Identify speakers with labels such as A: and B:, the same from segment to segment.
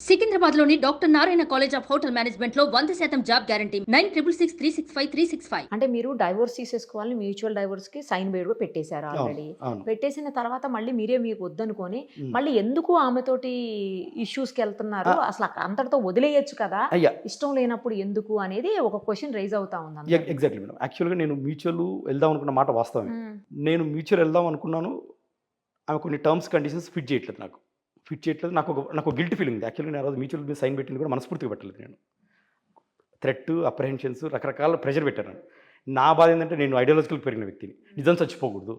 A: సికింద్రాబాద్లోని doctor Narayana college of hotel మేనేజ్మెంట్లో 100% job guarantee 966365
B: అంటే మీరు డైవోర్స్ తీసేసుకోవాలని మ్యూచువల్ డైవోర్స్‌కి సైన్ కూడా పెట్టేసారు
C: అవును.
B: ఆల్రెడీ.
C: అవును.
B: పెట్టేసిన తర్వాత మళ్ళీ మీరే మీకు వద్దనుకోని,
C: హ్మ్.
B: మళ్ళీ ఎందుకు ఆమెతోటి ఇష్యూస్‌కెళ్తున్నారు? అసలు అంతటితో వదిలేయొచ్చు కదా!
C: అయ్యా!
B: ఇష్టం లేనప్పుడు ఎందుకు అనేది ఒక క్వెషన్ రైజ్ అవుతా ఉంది అందరికి.
C: Exactly madam. యాక్చువల్‌గా నేను మ్యూచువల్ వెళ్దాం అనుకున్న మాట వాస్తవమే.
B: హ్మ్.
C: నేను మ్యూచువల్ వెళ్దాం అనుకున్నాను. ఆమె కొన్ని టర్మ్స్, కండిషన్స్ ఫిట్ చేయట్లేదు నాకు. ఫిట్ చేయట్లేదు. నాకు గిల్టీ ఫీలింగ్ ఉంది. యాక్చువల్‌గా నేను ఆ రోజు మ్యూచువల్ మీద సైన్ పెట్టింది కూడా మనస్ఫూర్తిగా పెట్టలేదు నేను. థ్రెట్, అప్రహెన్షన్స్ రకరకాల ప్రెషర్ పెట్టారు నన్ను. నా బాధ ఏంటంటే నేను ఐడియాలజికల్‌గా పెరిగిన వ్యక్తిని. నిజం చచ్చిపోకూడదు.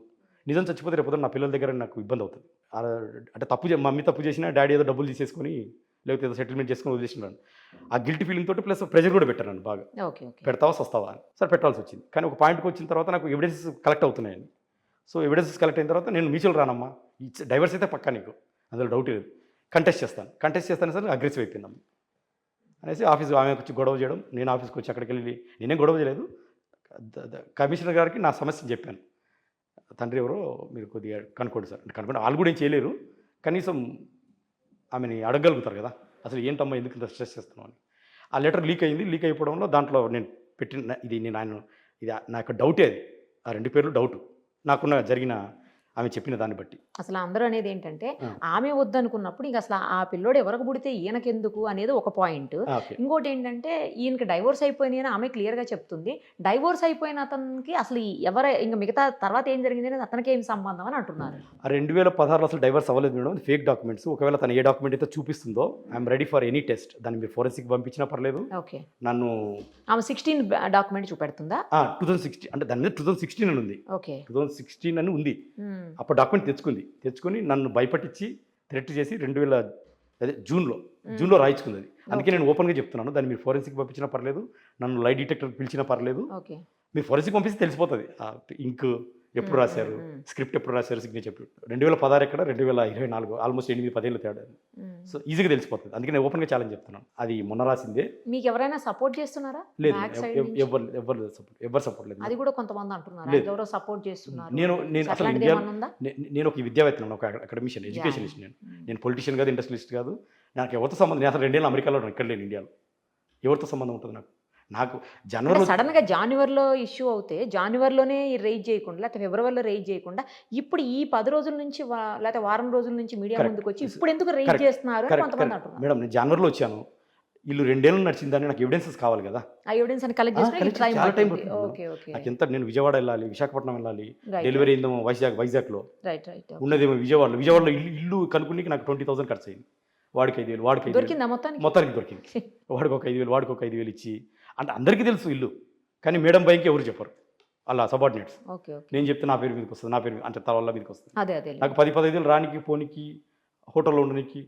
C: నిజం చచ్చిపోతే రేపొద్దున నా పిల్లల దగ్గర నాకు ఇబ్బంది అవుతుంది. అంటే మమ్మీ తప్పు చేసినా డ్యాడీ ఏదో డబ్బులు తీసేసుకొని లేకపోతే ఏదో సెటిల్మెంట్ చేసుకొని వదిలేసినాడు. ఆ గిల్టీ ఫీలింగ్ తోటి ప్లస్ ప్రెషర్ కూడా పెట్టారు నన్ను బాగా.
B: ఓకే. ఓకే.
C: పెడతావా సస్తావా అని. సరే పెట్టాల్సి వచ్చింది. కానీ ఒక పాయింట్‌కి వచ్చిన తర్వాత నాకు ఎవిడెన్సెస్ కలెక్ట్ అవుతున్నాయండి. సో ఎవిడెన్సెస్ కలెక్ట్ అయిన తర్వాత నేను మ్యూచువల్ రానమ్మా. డైవర్స్ అయితే పక్కా నీకు. అందులో డౌట్ లేదు. కంటెస్ట్ చేస్తాను సరే అగ్రెసివ్ అయిపోయిందమ్మ. అనేసి ఆమె వచ్చి గొడవ చేయడం, నేను ఆఫీస్కి వచ్చి అక్కడికి వెళ్ళి నేనేం గొడవ చేయలేదు. కమిషనర్ గారికి నా సమస్యను చెప్పాను. తండ్రి ఎవరో మీరు కొద్దిగా కనుక్కోండి సార్. అంటే కనుక్కోండి వాళ్ళు కూడా ఏం చేయలేరు. కనీసం ఆమెని అడగగలుగుతారు కదా. అసలు ఏంటమ్మా ఎందుకు ఇంత స్ట్రెస్ చేస్తున్నావు అని. ఆ లెటర్ లీక్ అయింది. లీక్ అయిపోవడంలో దాంట్లో నేను పెట్టిన ఇది నా యొక్క డౌటే అది. ఆ 2 పేర్లు డౌటు. నాకున్న జరిగిన ఆమె చెప్పిన దాన్ని బట్టి.
B: అసలు అందరూ అనేది ఏంటంటే,
C: ఆ!
B: ఆమె వద్దనుకున్నప్పుడు ఇంక అసలు ఆ పిల్లోడు ఎవరికి పుడితే ఈయనకెందుకు అనేది ఒక పాయింట్.
C: ఓకే.
B: ఇంకోటి ఏంటంటే, ఈయనకి డైవోర్స్ అయిపోయినాయి అని ఆమె క్లియర్‌గా చెప్తుంది. డైవోర్స్ అయిపోయిన అతనికి అసలు ఇంక మిగతా తర్వాత ఏం జరిగింది అనేది అతనికి ఏం సంబంధం అని అంటున్నారు.
C: ఆ 2016లో అసలు డైవర్స్ అవ్వలేదు మేడం. Fake documents. ఒకవేళ తను ఏ డాక్యుమెంట్ అయితే చూపిస్తుందో I'm ready for any test. దాన్ని మీరు ఫోరెన్సిక్ పంపించినా పర్లేదు.
B: ఓకే.
C: నన్ను
B: ఆమె 16 డాక్యుమెంట్ చూపెడుతుందా?
C: 2016 అంటే దాని మీద 2016 అని ఉంది.
B: ఓకే.
C: 2016 అని ఉంది.
B: హ్మ్.
C: అప్పుడు డాక్యుమెంట్ తెచ్చుకొని నన్ను భయపట్టించి థ్రెట్ చేసి జూన్లో రాయించుకుంది అది. అందుకే నేను ఓపెన్గా చెప్తున్నాను. దాన్ని మీరు ఫోరెన్సిక్ పంపించినా పర్లేదు. నన్ను లై డిటెక్టర్ పిలిచినా పర్లేదు.
B: ఓకే.
C: మీరు ఫోరెన్సిక్ పంపిస్తే తెలిసిపోతుంది. ఇంక్ ఎప్పుడు రాశారు, స్క్రిప్ట్ ఎప్పుడు రాశారు, సిగ్నేచర్ 2016 ఎక్కడ 2024 ఆల్మోస్ట్ 8-10 ఏళ్ళు తేడా. సో ఈజీగా తెలిసిపోతుంది. అందుకే నేను ఓపెన్గా ఛాలెంజ్ చెప్తున్నాను. అది మొన్న రాసిందే.
B: మీకు ఎవరైనా సపోర్ట్ చేస్తున్నారా?
C: లేదు,
B: బ్యాక్ సైడ్ నుంచి?
C: ఎవరు సపోర్ట్ లేదు.
B: అది కూడా కొంతమంది అంటున్నారు.
C: లేదు.
B: ఎవరో సపోర్ట్ చేస్తున్నారు.
C: నేను అసలు
B: అట్లాంటిది ఏమన్నా ఉందా?
C: నేను ఒక విద్యావేత్తను, ఒక అకాడమిషియన్, ఎడ్యుకేషనిస్ట్. నేను పొలిటీషియన్ కాదు, ఇండస్ట్రియలిస్ట్ కాదు. నాకు ఎవరితో సంబంధం. నేను అసలు 2 ఏళ్ళు అమెరికాలో ఇక్కడ లేను, ఇండియాలో. ఎవరితో సంబంధం ఉంటుంది నాకు జనవరిలో
B: సడన్ గా జాన్యువరిలో ఇష్యూ అవుతే జాన్యువరిలోనే రైజ్ చేయకుండా లేకపోతే ఫిబ్రవరిలో రైజ్ చేయకుండా ఇప్పుడు ఈ 10 రోజుల నుంచి లేకపోతే వారం రోజుల నుంచి మీడియా ముందుకు వచ్చి ఇప్పుడు ఎందుకు రైజ్ చేస్తున్నారు అని కొంతమంది అంటున్నారు.
C: మేడం, నేను జనవరిలో వచ్చాను. ఇల్లు 2 ఏళ్ళు నడిచిందని నాకు ఎవిడెన్సెస్ కావాలి కదా.
B: ఆ ఎవిడెన్స్ అని కలెక్ట్ చేసుకుని
C: చాలా టైం పడుతుంది.
B: ఓకే. ఓకే.
C: నాకు ఎంత, నేను విజయవాడ వెళ్ళాలి, విశాఖపట్నం వెళ్ళాలి,
B: Right.
C: డెలివరీ అయిందేమో వైజాగ్లో,
B: రైట్.
C: ఉన్నదేమో విజయవాడలో ఇల్లు కనుక్కునికి నాకు 20,000 ఖర్చు అయింది. వాడికి 5,000, వాడికి 5,000.
B: దొరికిందా మొత్తానికి?
C: మొత్తానికి దొరికింది. వాడికి ఒక 5,000 ఇచ్చి, అంటే అందరికీ తెలుసు ఇల్లు. కానీ మేడం భయంకి ఎవరు చెప్పరు, అలా సబార్డినేట్స్.
B: ఓకే. ఓకే.
C: నేను చెప్తే నా పేరు మీదకి వస్తుంది, నా పేరు అంటే తల వల్ల మీదకి వస్తుంది.
B: అదే
C: నాకు 10-15 రానికి పోనీకి, హోటల్లో ఉండడానికి,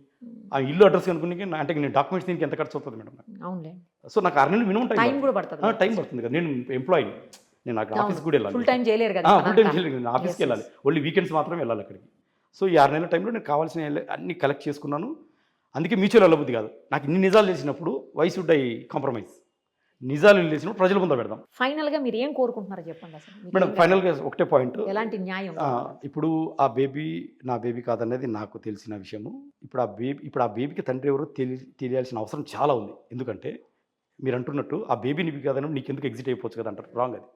C: ఆ ఇల్లు అడ్రస్ కనుక్కునికి, అంటే నేను డాక్యుమెంట్స్ దీనికి ఎంత ఖర్చు అవుతుంది మేడం నాకు.
B: అవునులే.
C: సో నాకు 6 నెలలు మినిమం
B: టైం కూడా పడుతుంది.
C: టైం పడుతుంది కదా. నేను ఎంప్లాయీని. నేను అక్కడ ఆఫీస్కి కూడా వెళ్ళాలి.
B: ఫుల్ టైం చేయలేరు కదా.
C: ఫుల్ టైం చేయలేదు. నేను ఆఫీస్కి వెళ్ళాలి. ఓన్లీ వీకెండ్స్ మాత్రమే వెళ్ళాలి అక్కడికి. సో ఈ 6 నెలల టైంలో నేను కావాల్సిన అన్ని కలెక్ట్ చేసుకున్నాను. అందుకే మ్యూచువల్ వెళ్ళబుద్ధి కాదు. నాకు ఇన్ని నిజాలు తెలిసినప్పుడు వై షుడ్ ఐ కాంప్రమైజ్. నిజాలు తెలిసినప్పుడు ప్రజల ముందు పెడదాం.
B: ఫైనల్ గా మీరు ఏం కోరుకుంటున్నారో చెప్పండి అసలు. మీకు
C: మేడం,
B: ఏం
C: ఫైనల్గా ఒకటే పాయింట్.
B: ఎలాంటి న్యాయం?
C: ఇప్పుడు ఆ బేబీ నా బేబీ కాదనేది నాకు తెలిసిన విషయము. ఇప్పుడు ఆ బేబీకి తండ్రి ఎవరో తెలియాల్సిన అవసరం చాలా ఉంది. ఎందుకంటే మీరు అంటున్నట్టు ఆ బేబీ నీకు కాదని నీకు ఎందుకు ఎగ్జిట్ అయిపోవచ్చు కదా అంటారు. రాంగ్ అది.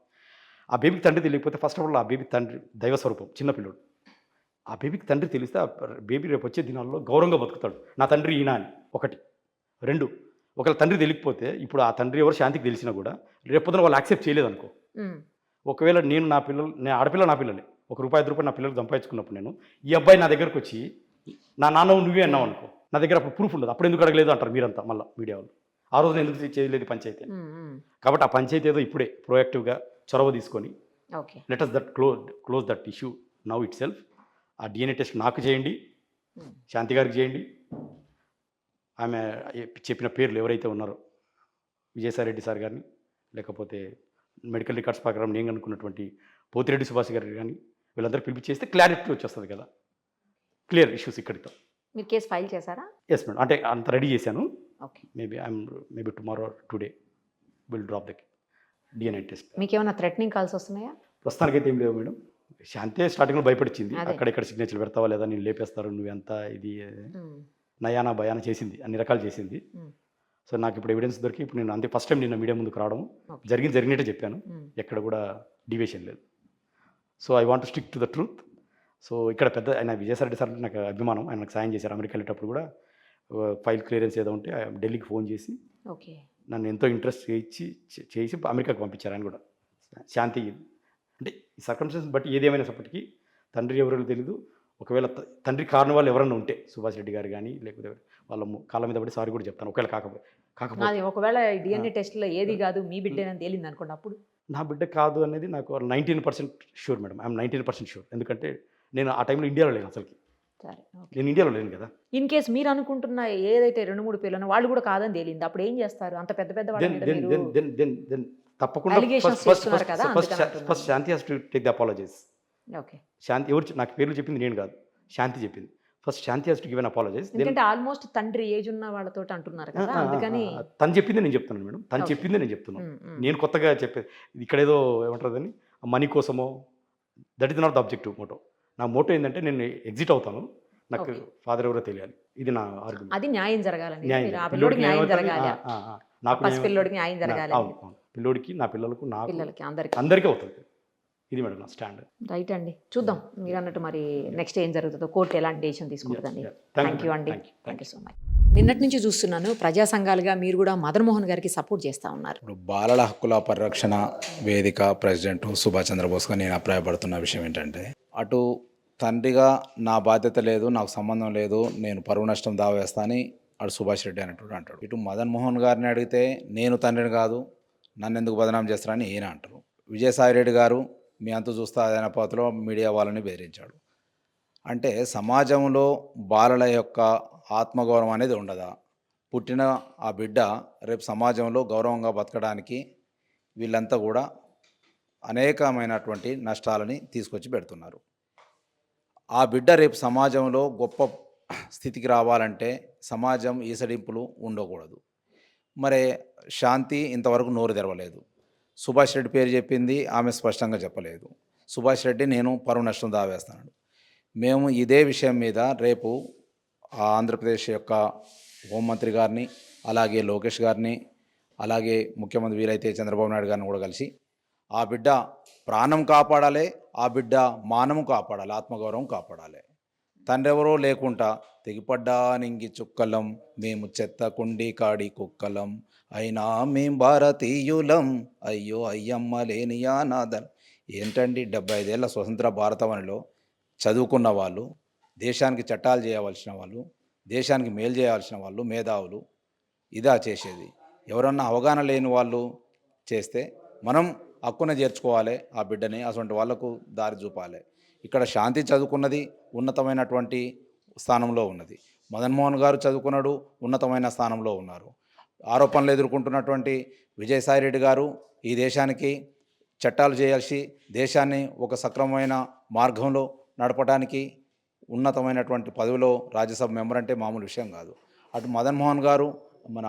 C: ఆ బేబీకి తండ్రి తెలియకపోతే ఫస్ట్ ఆఫ్ ఆల్ ఆ బేబీ తండ్రి దైవస్వరూపం, చిన్నపిల్లడు. ఆ బేబీకి తండ్రి తెలిస్తే ఆ బేబీ రేపు వచ్చే దినాల్లో గౌరవంగా బతుకుతాడు. నా తండ్రి ఈయన అని. 1. 2, ఒకవేళ తండ్రి తెలియకపోతే ఇప్పుడు ఆ తండ్రి ఎవరు శాంతికి తెలిసినా కూడా రేపొద్దున వాళ్ళు యాక్సెప్ట్ చేయలేదనుకో. ఒకవేళ నేను ఆడపిల్ల నా పిల్లలే, ₹1 నా పిల్లలు సంపాదించుకున్నప్పుడు నేను ఈ అబ్బాయి నా దగ్గరకు వచ్చి నా నాన్న నువ్వే అన్నావు అనుకో, నా దగ్గర అప్పుడు ప్రూఫ్ ఉండదు. అప్పుడు ఎందుకు అడగలేదు అంటారు మీరంతా మళ్ళీ మీడియా వాళ్ళు. ఆ రోజున ఎందుకు చేయలేదు పంచాయతీ. కాబట్టి ఆ పంచాయతీ ఏదో ఇప్పుడే ప్రొయాక్టివ్గా చొరవ తీసుకొని
B: okay.
C: Let us close that issue now itself. ఆ DNA టెస్ట్ నాకు చేయండి, శాంతి గారికి చేయండి. ఆమె చెప్పిన పేర్లు ఎవరైతే ఉన్నారో, విజయసాయిరెడ్డి సార్ గారిని, లేకపోతే మెడికల్ రికార్డ్స్ ప్రకారం నేను అనుకున్నటువంటి పోతిరెడ్డి సుభాష్ గారి కానీ, వీళ్ళందరూ పిలిపించేస్తే క్లారిటీ వచ్చేస్తుంది కదా. క్లియర్ ఇష్యూస్ ఇక్కడితో.
B: మీరు కేసు ఫైల్ చేశారా?
C: ఎస్ మేడం, అంటే అంత రెడీ చేశాను.
B: Okay.
C: Maybe tomorrow today will drop the DNA test.
B: మీకు ఏమైనా థ్రెటనింగ్ కాల్స్ వస్తున్నాయా?
C: ప్రస్తుతానికైతే ఏం లేవు మేడం. శాంతే స్టార్టింగ్లో భయపడిచ్చింది.
B: అదే.
C: అక్కడెక్కడ సిగ్నేచర్లు పెడతావా లేదా, నేను లేపేస్తారు, నువ్వెంత ఇది. నయానా భయానా చేసింది, అన్ని రకాలు చేసింది.
B: ఉమ్,
C: సో నాకు ఇప్పుడు ఎవిడెన్స్ దొరికి ఇప్పుడు నేను అంతే ఫస్ట్ టైం నిన్న మీడియా ముందుకు రావడం,
B: ఓకే.
C: జరిగినట్టే చెప్పాను,
B: ఉమ్,
C: ఎక్కడ కూడా డివియేషన్ లేదు. So I want to stick to the truth. So ఇక్కడ పెద్ద ఆయన విజయసాయిరెడ్డి సార్ అంటే నాకు అభిమానం. ఆయన నాకు సాయం చేశారు. అమెరికా వెళ్ళేటప్పుడు కూడా ఫైల్ క్లియరెన్స్ ఏదో ఉంటే ఢిల్లీకి ఫోన్ చేసి
B: ఓకే.
C: నన్ను ఎంతో ఇంట్రెస్ట్ చేసి అమెరికాకు పంపించారు. ఆయన కూడా శాంతి అంటే ఈ సర్కమ్స్టెన్సెస్ బట్టి ఏదేమైనప్పటికీ తండ్రి ఎవరో తెలీదు. ఒకవేళ తండ్రి కారణం వాళ్ళు ఎవరన్నా ఉంటే సుభాష్ రెడ్డి గారు కానీ లేకపోతే వాళ్ళ కాళ్ళ మీద పడి సారీ కూడా చెప్తాను. ఒకవేళ కాకపోతే
B: అది ఒకవేళ డిఎన్ఏ టెస్ట్లో ఏది కాదు మీ బిడ్డేనని తేలింది అనుకోండి, అప్పుడు
C: నా బిడ్డ కాదు అనేది నాకు 19% షూర్ మేడం. I'm 19% sure. ఎందుకంటే నేను ఆ టైంలో ఇండియాలో లేను అసలుకి.
B: సరే, ఓకే.
C: నేను ఇండియాలో లేను కదా.
B: ఇన్ కేస్ మీరు అనుకుంటున్న ఏదైతే 2-3 పేర్లు వాళ్ళు కూడా కాదని తేలింది, అప్పుడు ఏం చేస్తారు? అంత పెద్ద పెద్ద వాళ్ళ మీద మీరు
C: దెన్ తప్పకుండా
B: allegations చేస్తున్నారు కదా, అందుకని అంటున్నాను.
C: First Shanti has to take the apologies.
B: Okay.
C: Shanti ఎవరు నాకు పేర్లు చెప్పింది నేను కాదు, శాంతి చెప్పింది. First Shanti has to give an apologies.
B: ఎందుకంటే ఆల్మోస్ట్ తండ్రి ఏజ్ ఉన్న వాళ్ళతో అంటున్నారు కదా, అందుకని
C: తను చెప్పింది నేను చెప్తున్నాను మేడం. తను
B: Okay.
C: చెప్పింది నేను చెప్తున్నాను.
B: ఉమ్, ఉమ్.
C: నేను కొత్తగా చెప్పేది ఇక్కడేదో ఏమంటారు అని మనీ కోసమో, that is not the objective motto. నా మోటో ఏంటంటే నేను ఎగ్జిట్ అవుతాను, నాకు
B: Okay.
C: ఫాదర్ ఎవరో తెలియాలి. ఇది నా ఆర్గ్యుమెంట్.
B: అది న్యాయం జరగాలని,
C: న్యాయం
B: మీరు ఆ
C: జరగాలి.
B: పిల్లోడికి న్యాయం
C: పిల్లోడికి
B: జరగాలి,
C: నాకు
B: పసి పిల్లోడికి న్యాయం జరగాలి,
C: అవును అవును. పిల్లోడికి, నా పిల్లలకు, నాకు
B: పిల్లలకి అందరికి.
C: అందరికీ అవుతుంది. ఇది మేడం నా స్టాండ్.
B: రైట్ అండి, చూద్దాం మీరు అన్నట్టు మరి నెక్స్ట్ ఏం జరుగుతుందో, కోర్టు ఎలాంటి డెసిషన్ తీసుకుంటుందండి. థ్యాంక్ యూ అండి, థ్యాంక్ యూ సో మచ్. నిన్నటి నుంచి చూస్తున్నాను ప్రజా సంఘాలుగా మీరు కూడా మదన్ మోహన్ గారికి సపోర్ట్ చేస్తూ ఉన్నారు.
D: ఇప్పుడు బాలల హక్కుల పరిరక్షణ వేదిక ప్రెసిడెంట్ సుభాష్ చంద్రబోస్గా నేను అభిప్రాయపడుతున్న విషయం ఏంటంటే, అటు తండ్రిగా నా బాధ్యత లేదు, నాకు సంబంధం లేదు, నేను పరువు నష్టం దావా వేస్తా అని అటు సుభాష్ రెడ్డి అనేటువంటి అంటాడు. ఇటు మదన్ మోహన్ గారిని అడిగితే నేను తండ్రిని కాదు, నన్ను ఎందుకు బదనాం చేస్తారని ఈయన అంటారు. విజయసాయి రెడ్డి గారు మీ అంత చూస్తా అదైన పాత్రలో మీడియా వాళ్ళని బెదిరించాడు. అంటే సమాజంలో బాలల యొక్క ఆత్మగౌరవం అనేది ఉండదా? పుట్టిన ఆ బిడ్డ రేపు సమాజంలో గౌరవంగా బతకడానికి వీళ్ళంతా కూడా అనేకమైనటువంటి నష్టాలని తీసుకొచ్చి పెడుతున్నారు. ఆ బిడ్డ రేపు సమాజంలో గొప్ప స్థితికి రావాలంటే సమాజం ఈసడింపులు ఉండకూడదు. మరి శాంతి ఇంతవరకు నోరు తెరవలేదు. సుభాష్ రెడ్డి పేరు చెప్పింది, ఆమె స్పష్టంగా చెప్పలేదు. సుభాష్ రెడ్డి నేను పరువు నష్టం దావేస్తాను. మేము ఇదే విషయం మీద రేపు ఆంధ్రప్రదేశ్ యొక్క హోంమంత్రి గారిని, అలాగే లోకేష్ గారిని, అలాగే ముఖ్యమంత్రి వీలైతే చంద్రబాబు నాయుడు గారిని కూడా కలిసి ఆ బిడ్డ ప్రాణం కాపాడాలి, ఆ బిడ్డ మానము కాపాడాలి, ఆత్మగౌరవం కాపాడాలి. తండ్రి ఎవరో లేకుండా తెగిపడ్డా నింగి చుక్కలం, మేము చెత్త కుండి కాడి కుక్కలం, అయినా మేం భారతీయులం, అయ్యో అయ్యమ్మ లేనియా నాదన్. ఏంటండి 75 ఏళ్ల స్వతంత్ర భారతవనిలో చదువుకున్న వాళ్ళు, దేశానికి చట్టాలు చేయవలసిన వాళ్ళు, దేశానికి మేలు చేయాల్సిన వాళ్ళు, మేధావులు ఇదా చేసేది? ఎవరన్నా అవగాహన లేని వాళ్ళు చేస్తే మనం హక్కున చేర్చుకోవాలి ఆ బిడ్డని, అటువంటి వాళ్లకు దారి చూపాలి. ఇక్కడ శాంతి చదువుకున్నది ఉన్నతమైనటువంటి స్థానంలో ఉన్నది, మదన్ మోహన్ గారు చదువుకున్నాడు ఉన్నతమైన స్థానంలో ఉన్నారు. ఆరోపణలు ఎదుర్కొంటున్నటువంటి విజయసాయి రెడ్డి గారు ఈ దేశానికి చట్టాలు చేయాల్సి దేశాన్ని ఒక సక్రమమైన మార్గంలో నడపడానికి ఉన్నతమైనటువంటి పదవిలో రాజ్యసభ మెంబర్ అంటే మామూలు విషయం కాదు. అటు మదన్ మోహన్ గారు, మన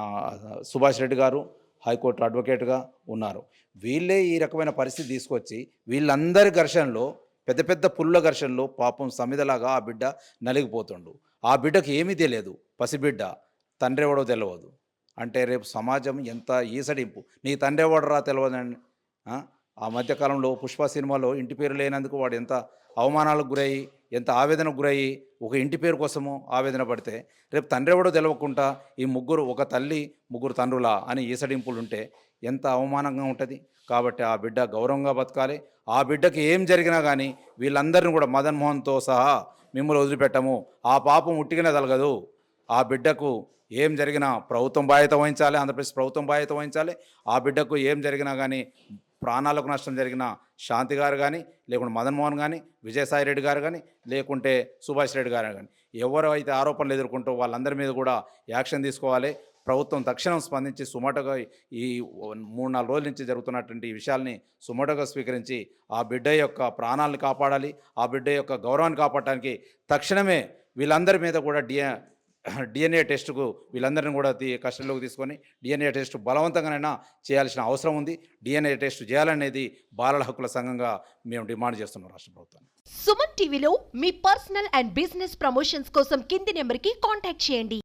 D: సుభాష్ రెడ్డి గారు హైకోర్టు అడ్వకేట్గా ఉన్నారు. వీళ్ళే ఈ రకమైన పరిస్థితి తీసుకొచ్చి వీళ్ళందరి ఘర్షణలో, పెద్ద పెద్ద పుల్ల ఘర్షణలో పాపం సమిదలాగా ఆ బిడ్డ నలిగిపోతుండు. ఆ బిడ్డకు ఏమీ తెలియదు, పసిబిడ్డ, తండ్రి ఎవడో తెలియదు. అంటే రేపు సమాజం ఎంత ఈసడింపు, నీ తండ్రి ఎవడరా తెలియదండి. ఆ మధ్యకాలంలో పుష్ప సినిమాలో ఇంటి పేరు లేనందుకు వాడు ఎంత అవమానాలకు గురయ్యి, ఎంత ఆవేదనకు గురయ్యి, ఒక ఇంటి పేరు కోసము ఆవేదన పడితే, రేపు తండ్రి ఎవడో తెలియకుండా ఈ ముగ్గురు, ఒక తల్లి ముగ్గురు తండ్రులా అని ఈసడింపులు ఉంటే ఎంత అవమానంగా ఉంటుంది. కాబట్టి ఆ బిడ్డ గౌరవంగా బతకాలి. ఆ బిడ్డకి ఏం జరిగినా కానీ వీళ్ళందరినీ కూడా మదన్ మోహన్తో సహా మిమ్మల్ని వదిలిపెట్టము. ఆ పాపం ఉట్టిగానే తలగదు. ఆ బిడ్డకు ఏం జరిగినా ప్రభుత్వం బాధ్యత వహించాలి, ఆంధ్రప్రదేశ్ ప్రభుత్వం బాధ్యత వహించాలి. ఆ బిడ్డకు ఏం జరిగినా కానీ, ప్రాణాలకు నష్టం జరిగిన శాంతి గారు కానీ, లేకుంటే మదన్ మోహన్ కానీ, విజయసాయి రెడ్డి గారు కానీ, లేకుంటే సుభాష్ రెడ్డి గారు కానీ, ఎవరు అయితే ఆరోపణలు ఎదుర్కొంటూ వాళ్ళందరి మీద కూడా యాక్షన్ తీసుకోవాలి. ప్రభుత్వం తక్షణం స్పందించి సుమోటోగా ఈ 3-4 రోజుల నుంచి జరుగుతున్నటువంటి ఈ విషయాల్ని సుమోటోగా స్వీకరించి ఆ బిడ్డ యొక్క ప్రాణాలను కాపాడాలి. ఆ బిడ్డ యొక్క గౌరవాన్ని కాపాడటానికి తక్షణమే వీళ్ళందరి మీద కూడా డిఎన్ఏ టెస్టుకు వీళ్ళందరినీ కూడా కస్టడీలోకి తీసుకొని డిఎన్ఏ టెస్ట్ బలవంతంగానైనా చేయాల్సిన అవసరం ఉంది. డిఎన్ఏ టెస్ట్ చేయాలనేది బాలల హక్కుల సంఘంగా మేము డిమాండ్ చేస్తున్నాం రాష్ట్ర ప్రభుత్వాన్ని.
E: సుమన్ టీవీలో మీ పర్సనల్ అండ్ బిజినెస్ ప్రమోషన్స్ కోసం కింది నెంబర్కి కాంటాక్ట్ చేయండి.